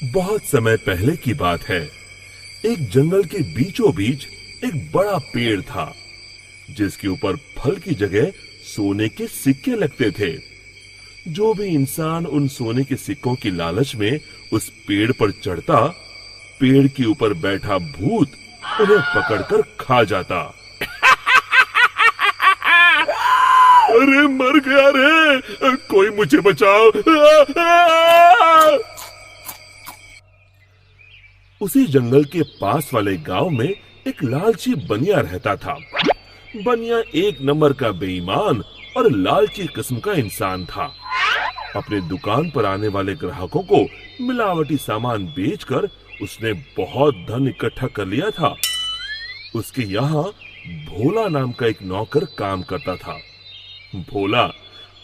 बहुत समय पहले की बात है। एक जंगल के बीचों बीच एक बड़ा पेड़ था, जिसके ऊपर फल की जगह सोने के सिक्के लगते थे। जो भी इंसान उन सोने के सिक्कों की लालच में उस पेड़ पर चढ़ता, पेड़ के ऊपर बैठा भूत उन्हें पकड़कर खा जाता। अरे मर गया रे, कोई मुझे बचाओ। उसी जंगल के पास वाले गांव में एक लालची बनिया रहता था। बनिया एक नंबर का बेईमान और लालची किस्म का इंसान था। अपने दुकान पर आने वाले ग्राहकों को मिलावटी सामान बेचकर उसने बहुत धन इकट्ठा कर लिया था। उसके यहाँ भोला नाम का एक नौकर काम करता था। भोला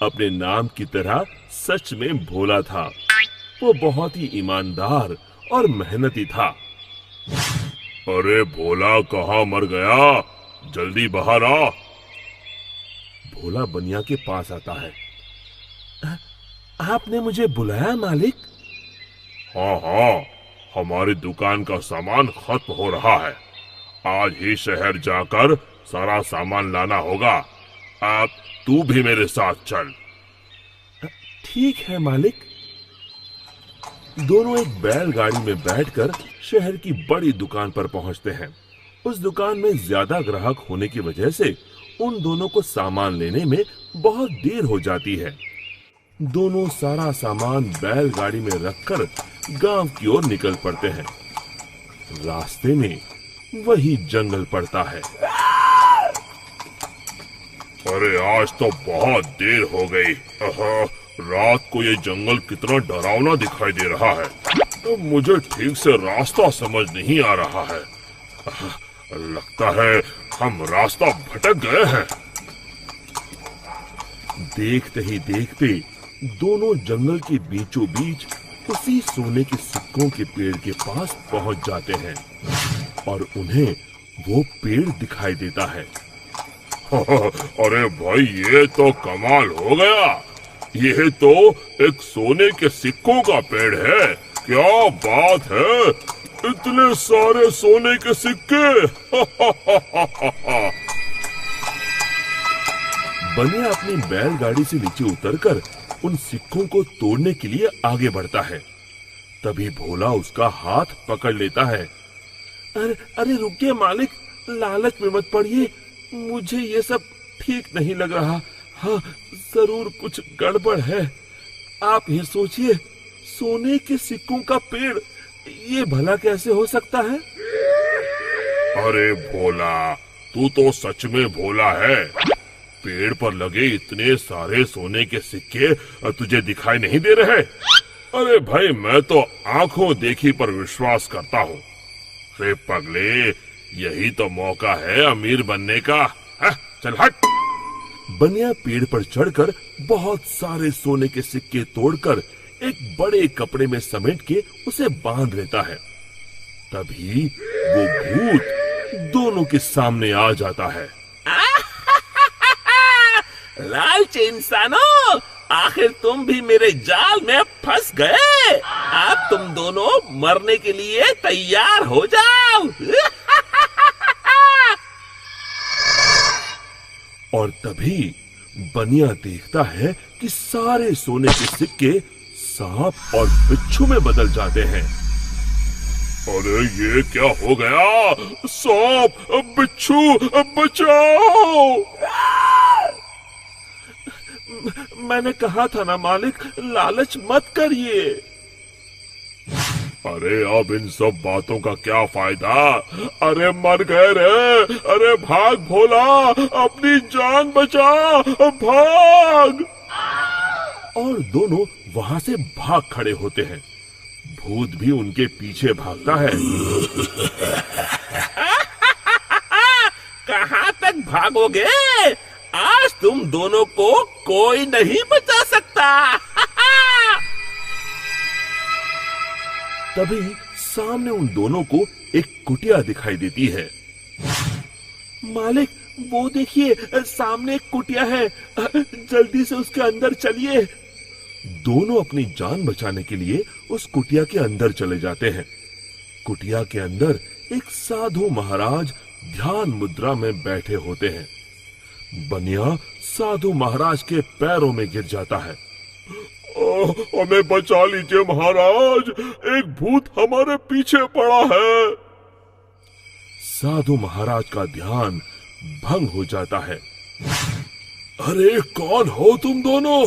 अपने नाम की तरह सच में भोला था। वो बहुत ही ईमानदार और मेहनती था। अरे भोला कहाँ मर गया, जल्दी बाहर आ। भोला बनिया के पास आता है। आपने मुझे बुलाया मालिक? हाँ हाँ, हमारी दुकान का सामान खत्म हो रहा है। आज ही शहर जाकर सारा सामान लाना होगा। अब तू भी मेरे साथ चल। ठीक है मालिक। दोनों एक बैलगाड़ी में बैठकर शहर की बड़ी दुकान पर पहुंचते हैं। उस दुकान में ज्यादा ग्राहक होने की वजह से उन दोनों को सामान लेने में बहुत देर हो जाती है। दोनों सारा सामान बैलगाड़ी में रखकर गांव की ओर निकल पड़ते हैं। रास्ते में वही जंगल पड़ता है। अरे आज तो बहुत देर हो गई। रात को ये जंगल कितना डरावना दिखाई दे रहा है। तो मुझे ठीक से रास्ता समझ नहीं आ रहा है। लगता है हम रास्ता भटक गए हैं। देखते ही देखते दोनों जंगल के बीचों बीच उसी सोने के सिक्कों के पेड़ के पास पहुंच जाते हैं और उन्हें वो पेड़ दिखाई देता है। अरे भाई, ये तो कमाल हो गया। ये तो एक सोने के सिक्कों का पेड़ है। क्या बात है, इतने सारे सोने के सिक्के। बनिया अपनी बैलगाड़ी से नीचे उतरकर उन सिक्कों को तोड़ने के लिए आगे बढ़ता है। तभी भोला उसका हाथ पकड़ लेता है। अरे रुकिए मालिक, लालच में मत पड़िए। मुझे ये सब ठीक नहीं लग रहा। हाँ, जरूर कुछ गड़बड़ है। आप ये सोचिए, सोने के सिक्कों का पेड़, ये भला कैसे हो सकता है? अरे भोला, तू तो सच में भोला है। पेड़ पर लगे इतने सारे सोने के सिक्के तुझे दिखाई नहीं दे रहे? अरे भाई, मैं तो आंखों देखी पर विश्वास करता हूँ। रे पगले, यही तो मौका है अमीर बनने का। चल हट। बनिया पेड़ पर चढ़कर बहुत सारे सोने के सिक्के तोड़कर एक बड़े कपड़े में समेट के उसे बांध लेता है। तभी वो भूत दोनों के सामने आ जाता है। लालची इंसानों, आखिर तुम भी मेरे जाल में फंस गए। अब तुम दोनों मरने के लिए तैयार हो जाओ। और तभी बनिया देखता है कि सारे सोने के सिक्के सांप और बिच्छू में बदल जाते हैं। अरे ये क्या हो गया? सांप, बिच्छू, बचाओ! मैंने कहा था ना मालिक, लालच मत करिए। अरे अब इन सब बातों का क्या फायदा? अरे मर गए रे। अरे भाग भोला, अपनी जान बचा, भाग! और दोनों वहां से भाग खड़े होते हैं। भूत भी उनके पीछे भागता है। कहाँ तक भागोगे? आज तुम दोनों को कोई नहीं बचा सकता। तभी सामने उन दोनों को एक कुटिया दिखाई देती है। मालिक, वो देखिए, सामने एक कुटिया है। जल्दी से उसके अंदर चलिए। दोनों अपनी जान बचाने के लिए उस कुटिया के अंदर चले जाते हैं। कुटिया के अंदर एक साधु महाराज ध्यान मुद्रा में बैठे होते हैं। बनिया साधु महाराज के पैरों में गिर जाता है। हमें बचा लीजिए महाराज, एक भूत हमारे पीछे पड़ा है। साधु महाराज का ध्यान भंग हो जाता है। अरे कौन हो तुम दोनों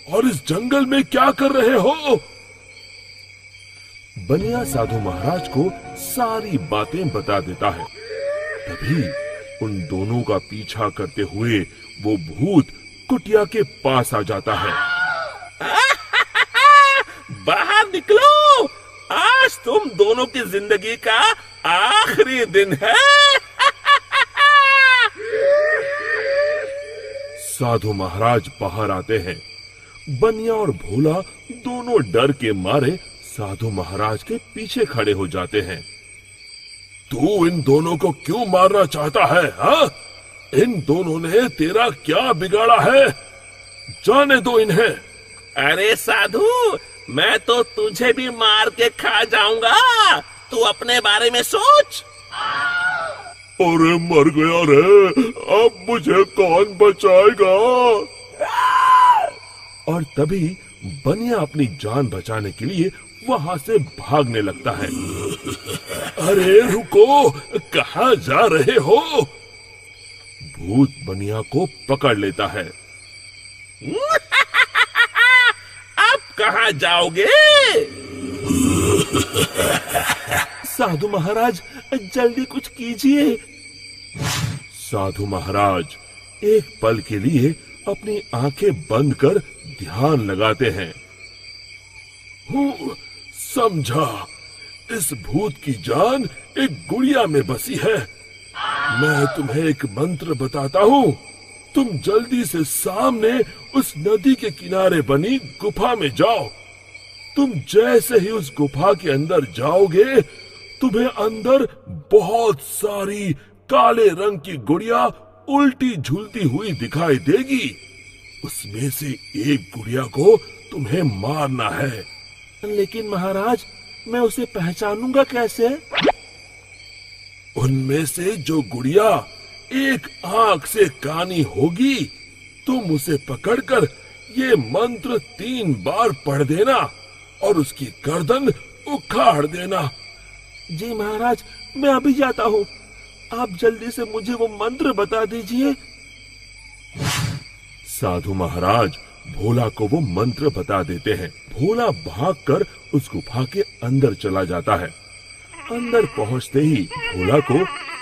और इस जंगल में क्या कर रहे हो? बनिया साधु महाराज को सारी बातें बता देता है। तभी उन दोनों का पीछा करते हुए वो भूत कुटिया के पास आ जाता है। बाहर निकलो, आज तुम दोनों की जिंदगी का आखिरी दिन है। साधु महाराज बाहर आते हैं। बनिया और भोला दोनों डर के मारे साधु महाराज के पीछे खड़े हो जाते हैं। तू इन दोनों को क्यों मारना चाहता है? हाँ? इन दोनों ने तेरा क्या बिगाड़ा है? जाने दो इन्हें। अरे साधु, मैं तो तुझे भी मार के खा जाऊंगा, तू अपने बारे में सोच। अरे मर गया रे, अब मुझे कौन बचाएगा? और तभी बनिया अपनी जान बचाने के लिए वहां से भागने लगता है। अरे रुको, कहाँ जा रहे हो? भूत बनिया को पकड़ लेता है। अब कहाँ जाओगे? साधु महाराज, जल्दी कुछ कीजिए। साधु महाराज एक पल के लिए अपनी आंखें बंद कर ध्यान लगाते हैं। समझा, इस भूत की जान एक गुड़िया में बसी है। मैं तुम्हें एक मंत्र बताता हूँ, तुम जल्दी से सामने उस नदी के किनारे बनी गुफा में जाओ। तुम जैसे ही उस गुफा के अंदर जाओगे, तुम्हें अंदर बहुत सारी काले रंग की गुड़िया उल्टी झूलती हुई दिखाई देगी। उसमें से एक गुड़िया को तुम्हें मारना है। लेकिन महाराज, मैं उसे पहचानूंगा कैसे? उनमें से जो गुड़िया एक आंख से कानी होगी, तुम उसे पकड़कर ये मंत्र 3 बार पढ़ देना और उसकी गर्दन उखाड़ देना। जी महाराज, मैं अभी जाता हूँ। आप जल्दी से मुझे वो मंत्र बता दीजिए। साधु महाराज भोला को वो मंत्र बता देते हैं। भोला भागकर उस गुफा के अंदर चला जाता है। अंदर पहुंचते ही भोला को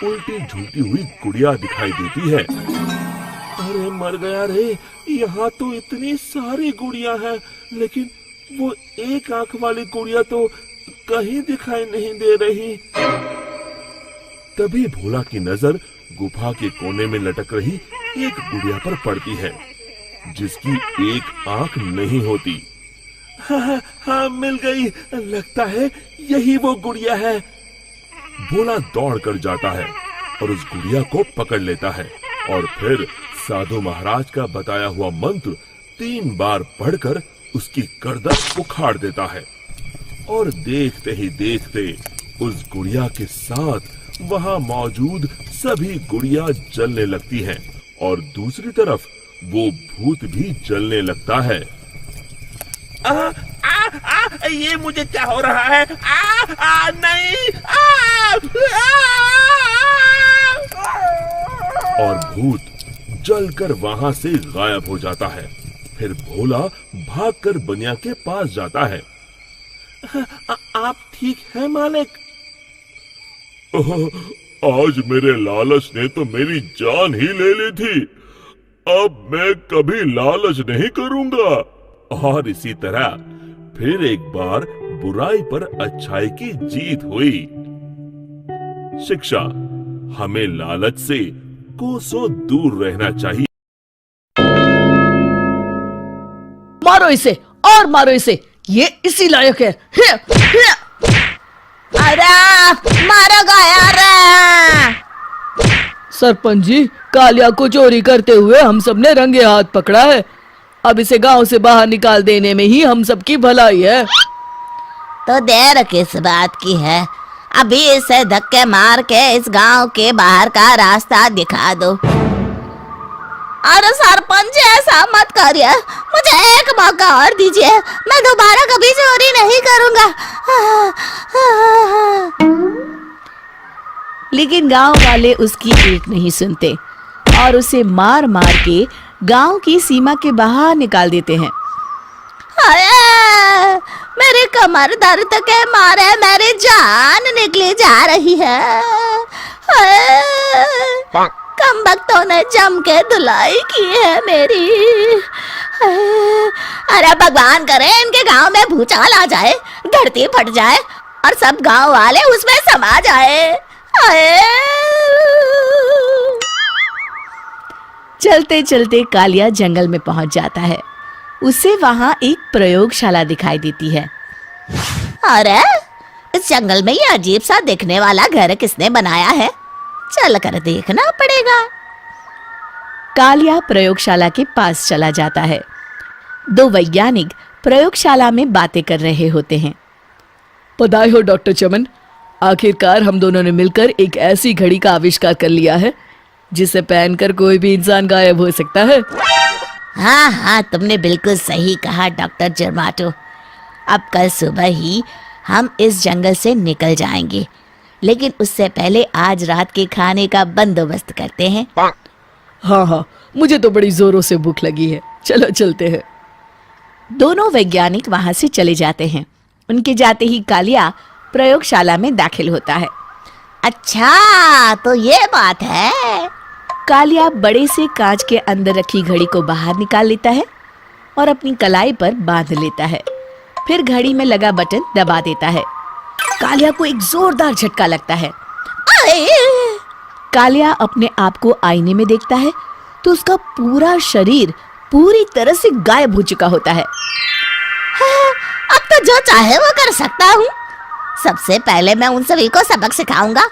उल्टी झूलती हुई गुड़िया दिखाई देती है। अरे मर गया रे, यहाँ तो इतनी सारी गुड़िया है, लेकिन वो एक आंख वाली गुड़िया तो कहीं दिखाई नहीं दे रही। तभी भोला की नजर गुफा के कोने में लटक रही एक गुड़िया पर पड़ती है, जिसकी एक आंख नहीं होती। हाँ, मिल गई, लगता है यही वो गुड़िया है। भोला दौड़ कर जाता है और उस गुड़िया को पकड़ लेता है और फिर साधु महाराज का बताया हुआ मंत्र 3 बार पढ़कर उसकी गर्दन उखाड़ देता है। और देखते ही देखते उस गुड़िया के साथ वहां मौजूद सभी गुड़िया जलने लगती हैं और दूसरी तरफ वो भूत भी जलने लगता है। ये मुझे क्या हो रहा है? नहीं! और भूत जलकर वहां से गायब हो जाता है। फिर भोला भागकर बनिया के पास जाता है। आप ठीक हैं मालिक? आज मेरे लालच ने तो मेरी जान ही ले ली थी। अब मैं कभी लालच नहीं करूंगा। और इसी तरह फिर एक बार बुराई पर अच्छाई की जीत हुई। शिक्षा, हमें लालच से कोसों दूर रहना चाहिए। मारो इसे और मारो इसे, ये इसी लायक है। अरे मारा गया रे। सरपंच जी, कालिया को चोरी करते हुए हम सबने रंगे हाथ पकड़ा है। अब इसे गांव से बाहर निकाल देने में ही हम सबकी भलाई है। तो देर किस बात की है, अभी इसे धक्के मार के इस गांव के बाहर का रास्ता दिखा दो। अरे सरपंच ऐसा मत करिए, मुझे एक मौका और दीजिए, मैं दोबारा कभी चोरी नहीं करूंगा। लेकिन गांव वाले उसकी एक नहीं सुनते और उसे मार मार के गांव की सीमा के बाहर निकाल देते हैं। अरे मेरी कमर दर्द के मारे मेरी जान निकली जा रही है। कम वक्तों ने जम के धुलाई की है मेरी। अरे भगवान करे इनके गांव में भूचाल आ जाए, धरती फट जाए और सब गांव वाले उसमें समा जाए। चलते चलते कालिया जंगल में पहुंच जाता है। उसे वहां एक प्रयोगशाला दिखाई देती है। अरे इस जंगल में ये अजीब सा दिखने वाला घर किसने बनाया है, चल कर देखना पड़ेगा। कालिया प्रयोगशाला के पास चला जाता है। दो वैज्ञानिक प्रयोगशाला में बातें कर रहे होते हैं। बधाई हो डॉक्टर चमन, आखिरकार हम दोनों ने मिलकर एक ऐसी घड़ी का आविष्कार कर लिया है जिसे पहनकर कोई भी इंसान गायब हो सकता है। हाँ हाँ, तुमने बिल्कुल सही कहा डॉक्टर जर्माटो। अब कल सुबह ही हम इस जंगल से निकल जाएंगे, लेकिन उससे पहले आज रात के खाने का बंदोबस्त करते हैं। हाँ हाँ, मुझे तो बड़ी जोरों से भूख लगी है, चलो चलते हैं। दोनों वैज्ञानिक वहां से चले जाते हैं। उनके जाते ही कालिया प्रयोगशाला में दाखिल होता है। अच्छा तो ये बात है। कालिया बड़े से कांच के अंदर रखी घड़ी को बाहर निकाल लेता है और अपनी कलाई पर बांध लेता है। फिर घड़ी में लगा बटन दबा देता है। कालिया को एक जोरदार झटका लगता है। कालिया अपने आप को आईने में देखता है तो उसका पूरा शरीर पूरी तरह से गायब हो चुका होता है। अब तो जो चाहे वो कर सकता हूँ। सबसे पहले मैं उन सभी को सबक सिखाऊंगा।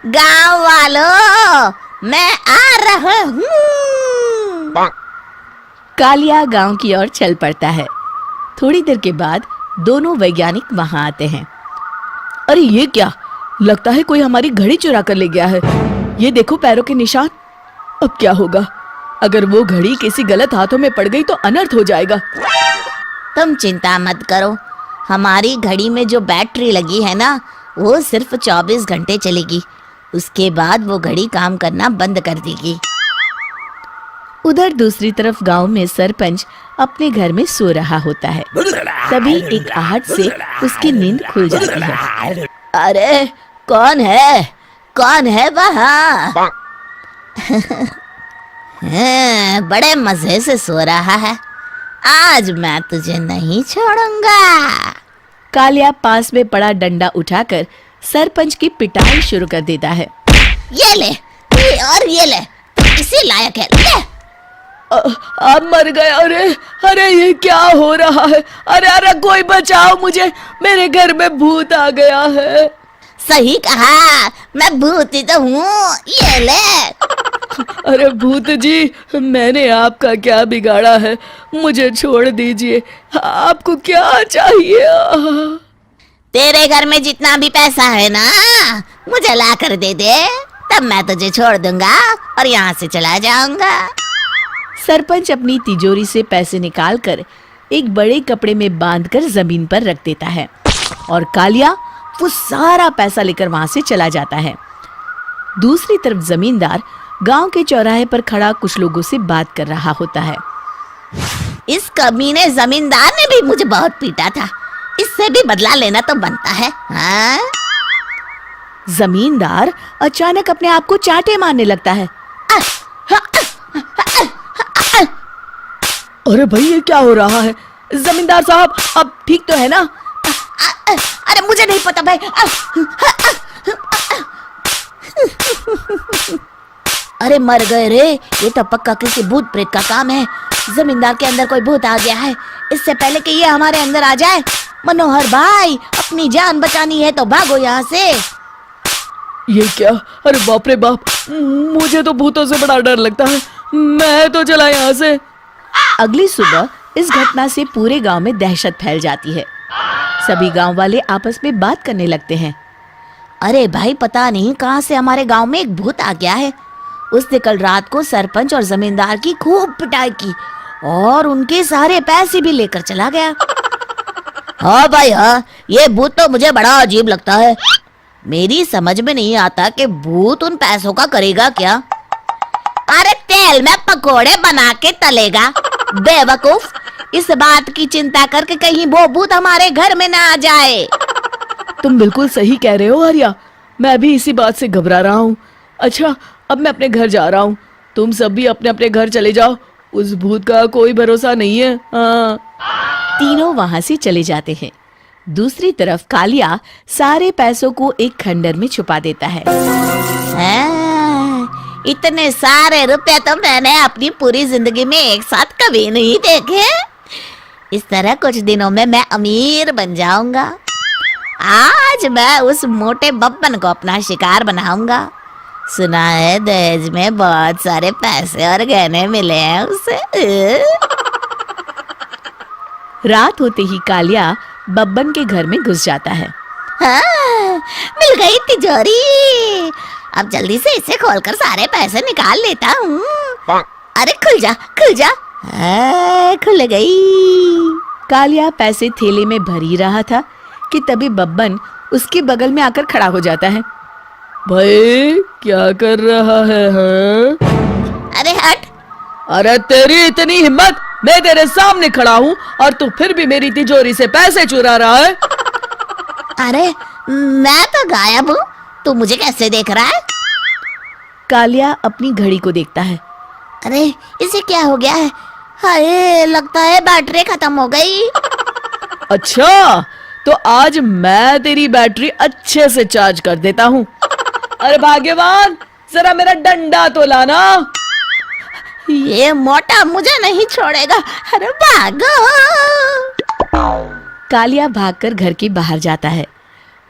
गांव वालों, मैं आ रहा हूँ। कालिया गांव की ओर चल पड़ता है। थोड़ी देर के बाद दोनों वैज्ञानिक वहां आते हैं। अरे ये क्या, लगता है कोई हमारी घड़ी चुरा कर ले गया है। ये देखो पैरों के निशान। अब क्या होगा, अगर वो घड़ी किसी गलत हाथों में पड़ गई तो अनर्थ हो जाएगा। तुम चिंता मत करो, हमारी घड़ी में जो बैटरी लगी है ना, वो सिर्फ 24 घंटे चलेगी। उसके बाद वो घड़ी काम करना बंद कर देगी। उधर दूसरी तरफ गांव में सरपंच अपने घर में सो रहा होता है। तभी एक आहट से उसकी नींद खुल जाती है। अरे कौन है वहाँ? बड़े मजे से सो रहा है, आज मैं तुझे नहीं छोड़ूंगा। कालिया पास में पड़ा डंडा उठाकर सरपंच की पिटाई शुरू कर देता है। ये ले, ये ले, इसी लायक है, ले। आप मर गए। अरे ये क्या हो रहा है? अरे कोई बचाओ मुझे, मेरे घर में भूत आ गया है। सही कहा, मैं भूत ही तो हूँ, ये ले। अरे भूत जी, मैंने आपका क्या बिगाड़ा है, मुझे छोड़ दीजिए। आपको क्या चाहिए? तेरे घर में जितना भी पैसा है ना, मुझे ला कर दे दे, तब मैं तुझे छोड़ दूंगा और यहाँ से चला जाऊंगा। सरपंच अपनी तिजोरी से पैसे निकालकर एक बड़े कपड़े में बांधकर जमीन पर रख देता है और कालिया वो सारा पैसा लेकर वहां से चला जाता है। दूसरी तरफ जमींदार गांव के चौराहे पर खड़ा कुछ लोगों से बात कर रहा होता है। इस कमीने जमींदार ने भी मुझे बहुत पीटा था, इससे भी बदला लेना तो बनता है। हाँ? जमींदार अचानक अपने आप को चांटे मारने लगता है। अरे भाई ये क्या हो रहा है? जमींदार साहब, अब ठीक तो है ना? अरे मुझे नहीं पता भाई। अरे मर गए रे, ये तो पक्का किसी भूत प्रेत का काम है। जमींदार के अंदर कोई भूत आ गया है, इससे पहले कि ये हमारे अंदर आ जाए। मनोहर भाई, अपनी जान बचानी है तो भागो यहाँ से। ये क्या? अरे बाप रे बाप, मुझे तो भूतों से बड़ा डर लगता है। मैं तो चला यहाँ से। अगली सुबह इस घटना से पूरे गांव में दहशत फैल जाती है। सभी गांव वाले आपस में बात करने लगते हैं। अरे भाई, पता नहीं कहां से हमारे गांव में एक भूत आ गया है। उसने कल रात को सरपंच और जमींदार की खूब पिटाई की और उनके सारे पैसे भी लेकर चला गया। हाँ भाई हाँ, ये भूत तो मुझे बड़ा अजीब लगता है। मेरी समझ में नहीं आता कि भूत उन पैसों का करेगा क्या। अरे तेल में पकोड़े बना के तलेगा, बेवकूफ। इस बात की चिंता करके कहीं वो भूत हमारे घर में ना आ जाए। तुम बिल्कुल सही कह रहे हो आर्या, मैं भी इसी बात से घबरा रहा हूँ। अच्छा, अब मैं अपने घर जा रहा हूँ, तुम सब भी अपने अपने घर चले जाओ। उस भूत का कोई भरोसा नहीं है। हाँ। तीनों वहां से चले जाते हैं। दूसरी तरफ कालिया सारे पैसों को एक खंडर में छुपा देता है। इतने सारे रुपए तो मैंने अपनी पूरी जिंदगी में एक साथ कभी नहीं देखे। इस तरह कुछ दिनों में मैं अमीर बन जाऊंगा। आज मैं उस मोटे बब्बन को अपना शिकार बनाऊंगा। सुना है दहेज में बहुत सारे पैसे और गहने मिले हैं उसे। रात होते ही कालिया बब्बन के घर में घुस जाता है। हाँ, मिल गई तिजोरी। अब जल्दी से इसे खोलकर सारे पैसे निकाल लेता हूँ। अरे खुल जा, खुल जा। खुल गई। कालिया पैसे थैले में भर ही रहा था कि तभी बब्बन उसके बगल में आकर खड़ा हो जाता है। भाई क्या कर रहा है हाँ? अरे हट। अरे तेरी इतनी हिम्मत, मैं तेरे सामने खड़ा हूँ और तू फिर भी मेरी तिजोरी से पैसे चुरा रहा है। अरे मैं तो गायब हूँ, तू मुझे कैसे देख रहा है? कालिया अपनी घड़ी को देखता है। अरे इसे क्या हो गया है? हाय, लगता है बैटरी खत्म हो गई। अच्छा, तो आज मैं तेरी बैटरी अच्छे से चार्ज कर देता हूँ। अरे भाग्यवान, जरा मेरा डंडा तो लाना। ये मोटा मुझे नहीं छोड़ेगा। अरे भागो। कालिया भागकर घर के बाहर जाता है।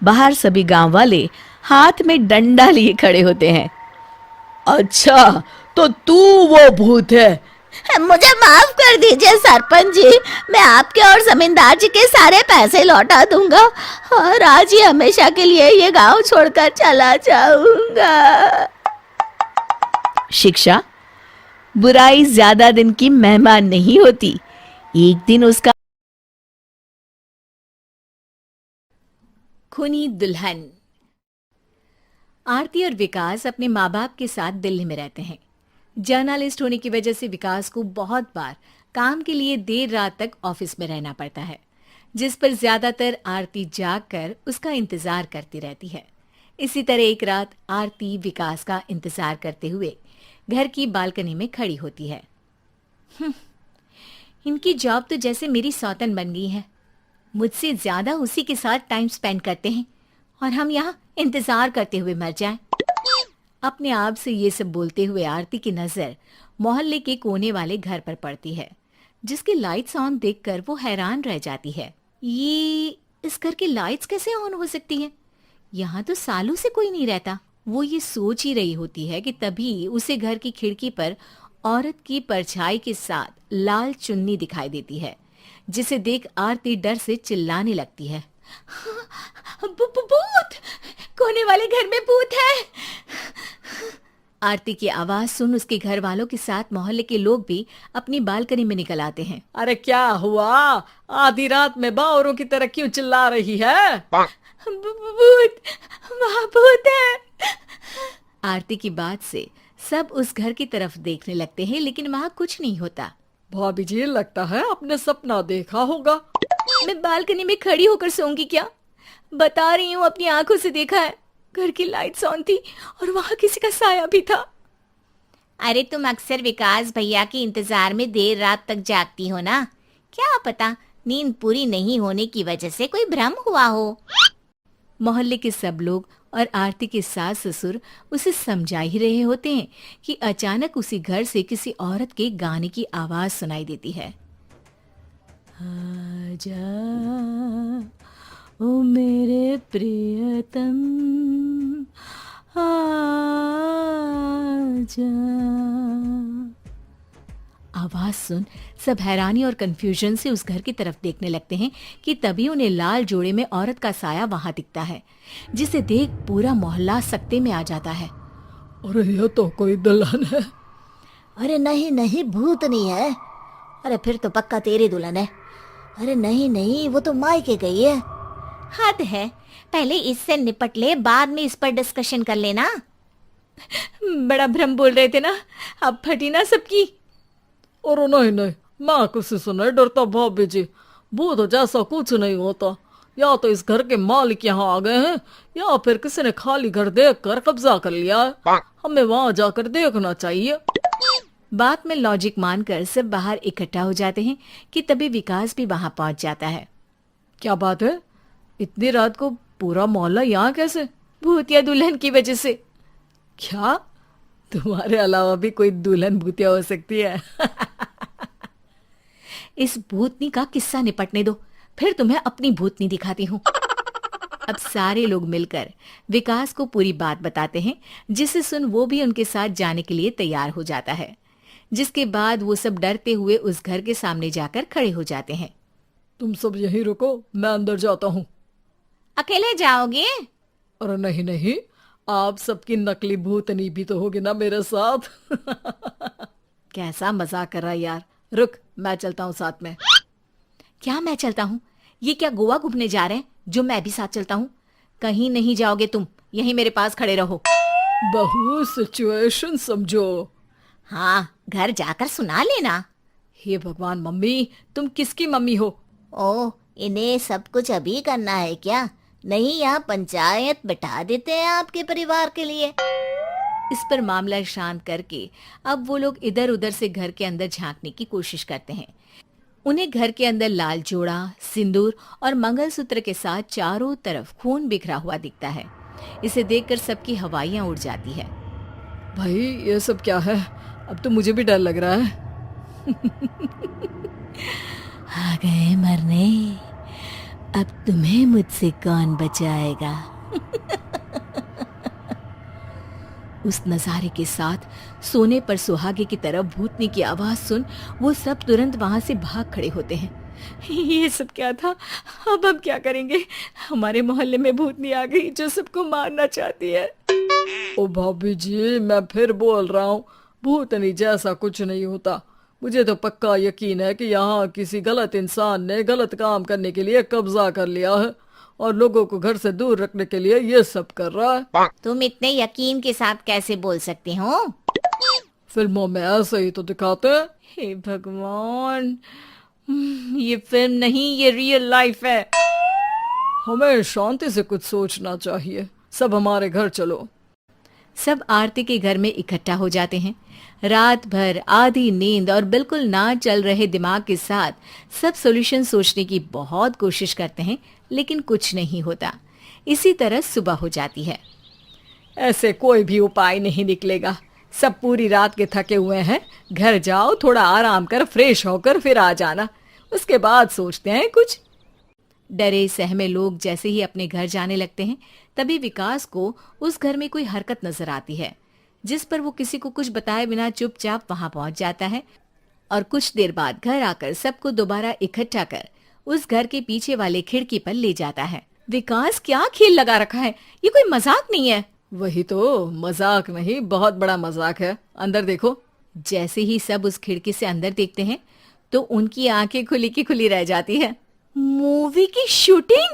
बाहर सभी गांव वाले हाथ में डंडा लिए खड़े होते हैं। अच्छा, तो तू वो भूत है। मुझे माफ कर दीजिए सरपंच जी, मैं आपके और जमींदार जी के सारे पैसे लौटा दूंगा और आज ही हमेशा के लिए ये गांव छोड़कर चला जाऊंगा। शिक्षा, बुराई ज्यादा दिन की मेहमान नहीं होती। एक दिन उसका खूनी दुल्हन। आरती और विकास अपने माँ बाप के साथ दिल्ली में रहते हैं। जर्नलिस्ट होने की वजह से विकास को बहुत बार काम के लिए देर रात तक ऑफिस में रहना पड़ता है, जिस पर ज्यादातर आरती जाग कर उसका इंतजार करती रहती है। इसी तरह एक रात आरती विकास का इंतजार करते हुए घर की बालकनी में खड़ी होती है। इनकी जॉब तो जैसे मेरी सौतन बन गई है। मुझसे ज्यादा उसी के साथ टाइम स्पेंड करते हैं और हम यहाँ इंतजार करते हुए मर जाएं। अपने आप से ये सब बोलते हुए आरती की नजर मोहल्ले के कोने वाले घर पर पड़ती है, जिसकी लाइट्स ऑन देखकर वो हैरान रह जाती है। ये इस घर की लाइट्स कैसे ऑन हो सकती हैं? यहाँ तो सालों से कोई नहीं रहता। वो ये सोच ही रही होती है कि तभी उसे घर की खिड़की पर औरत की परछाई के साथ लाल चुन्नी दिखाई देती है, जिसे देख आरती डर से चिल्लाने लगती है। भूत! कोने वाले घर में भूत है। आरती की आवाज सुन उसके घर वालों के साथ मोहल्ले के लोग भी अपनी बालकनी में निकल आते हैं। अरे क्या हुआ? आधी रात में बावरों की तरह क्यों चिल्ला रही है? भूत! वहाँ भूत है। आरती की बात से सब उस घर की तरफ देखने लगते हैं, लेकिन वहाँ कुछ नहीं होता। भाभी जी, लगता है आपने सपना देखा होगा। मैं बालकनी में खड़ी होकर सोऊंगी क्या? बता रही हूँ, अपनी आंखों से देखा है। घर की लाइट्स ऑन थी और वहाँ किसी का साया भी था। अरे तुम अक्सर विकास भैया के इंतजार में देर रात तक जागती हो ना, क्या पता नींद पूरी नहीं होने की वजह से कोई भ्रम हुआ हो। मोहल्ले के सब लोग और आरती के सास ससुर उसे समझा ही रहे होते हैं कि अचानक उसी घर से किसी औरत के गाने की आवाज सुनाई देती है। आजा ओ मेरे प्रियतम आजा। आवाज सुन सब हैरानी और कंफ्यूजन से उस घर की तरफ देखने लगते हैं कि तभी उन्हें लाल जोड़े में औरत का साया वहां दिखता है, जिसे देख पूरा मोहल्ला सकते में आ जाता है। अरे ये तो कोई दुल्हन है। अरे नहीं नहीं, भूतनी है। अरे फिर तो पक्का तेरी दुल्हन है। अरे नहीं नहीं, वो तो मायके गई है। हद है, पहले इससे निपट ले, बाद में इस पर डिस्कशन कर लेना। बड़ा भ्रम बोल रहे थे ना, अब फटी ना सबकी। और नहीं नहीं, मैं किसी से नहीं डरता भाभी जी। भूत जैसा कुछ नहीं होता। या तो इस घर के मालिक यहाँ आ गए हैं, या फिर किसी ने खाली घर देख कर कब्जा कर लिया है। हमें वहां जाकर देखना चाहिए। बात में लॉजिक मानकर सब बाहर इकट्ठा हो जाते हैं कि तभी विकास भी वहां पहुंच जाता है। क्या बात है, इतनी रात को पूरा मोहल्ला यहाँ कैसे? भूतिया दुल्हन की वजह से। क्या तुम्हारे अलावा भी कोई दुल्हन भूतिया हो सकती है? इस भूतनी का किस्सा निपटने दो, फिर तुम्हें अपनी भूतनी दिखाती हूँ। अब सारे लोग मिलकर विकास को पूरी बात बताते हैं, जिसे सुन वो भी उनके साथ जाने के लिए तैयार हो जाता है। जिसके बाद वो सब डरते हुए उस घर के सामने जाकर खड़े हो जाते हैं। तुम सब यहीं रुको, मैं अंदर जाता हूँ। अकेले जाओगे? अरे नहीं नहीं, आप सबकी नकली भूतनी भी तो होगी ना मेरे साथ। कैसा मजाक कर रहा है यार। रुक, मैं चलता हूँ साथ में। क्या मैं चलता हूँ? ये क्या गोवा घूमने जा रहे हैं जो मैं भी साथ चलता हूँ? कहीं नहीं जाओगे तुम, यहीं मेरे पास खड़े रहो। बहू सिचुएशन समझो। हाँ, घर जाकर सुना लेना। हे भगवान, मम्मी तुम किसकी मम्मी हो? ओ, इन्हें सब कुछ अभी करना है क्या? नहीं, यहाँ पंचायत बिठा देते हैं आपके परिवार के लिए। इस पर मामला शांत करके अब वो लोग इधर उधर से घर के अंदर झांकने की कोशिश करते हैं। उन्हें घर के अंदर लाल जोड़ा, सिंदूर और मंगलसूत्र के साथ चारों तरफ खून बिखरा हुआ दिखता है। इसे देखकर सबकी हवाइयां उड़ जाती है। भाई ये सब क्या है? अब तो मुझे भी डर लग रहा है। आ गए मरने, अब तुम्हें मुझसे कौन बचाएगा? उस नजारे के साथ सोने पर सुहागे की तरफ भूतनी की आवाज सुन वो सब तुरंत वहां से भाग खड़े होते हैं। ये सब क्या था? अब हम क्या करेंगे? हमारे मोहल्ले में भूतनी आ गई जो सबको मारना चाहती है। ओ भाभी जी, मैं फिर बोल रहा हूँ, भूतनी जैसा कुछ नहीं होता। मुझे तो पक्का यकीन है कि यहाँ किसी गलत इंसान ने गलत काम करने के लिए कब्जा कर लिया है और लोगों को घर से दूर रखने के लिए ये सब कर रहा है। तुम इतने यकीन के साथ कैसे बोल सकते हो? फिल्मों में ऐसे ही तो दिखाते हैं। हे भगवान, ये फिल्म नहीं, ये रियल लाइफ है। हमें शांति से कुछ सोचना चाहिए। सब हमारे घर चलो। सब आरती के घर में इकट्ठा हो जाते हैं। रात भर आधी नींद और बिल्कुल ना चल रहे दिमाग के साथ सब सॉल्यूशन सोचने की बहुत कोशिश करते हैं, लेकिन कुछ नहीं होता। इसी तरह सुबह हो जाती है। ऐसे कोई भी उपाय नहीं निकलेगा। सब पूरी रात के थके हुए हैं। घर जाओ, थोड़ा आराम कर, फ्रेश होकर फिर आ जाना। उसके बाद सोचते हैं कुछ। डरे सहमे लोग जैसे ही अपने घर जाने लगते हैं, तभी विकास को उस घर में कोई हरकत नजर आती है, जिस पर वो किसी को कुछ बताए बिना चुपचाप वहां पहुंच जाता है और कुछ देर बाद घर आकर सबको दोबारा इकट्ठा कर उस घर के पीछे वाले खिड़की पर ले जाता है। विकास, क्या खेल लगा रखा है? ये कोई मजाक नहीं है। वही तो, मजाक नहीं, बहुत बड़ा मजाक है। अंदर देखो। जैसे ही सब उस खिड़की से अंदर देखते हैं तो उनकी आंखें खुली की खुली रह जाती है। मूवी की शूटिंग?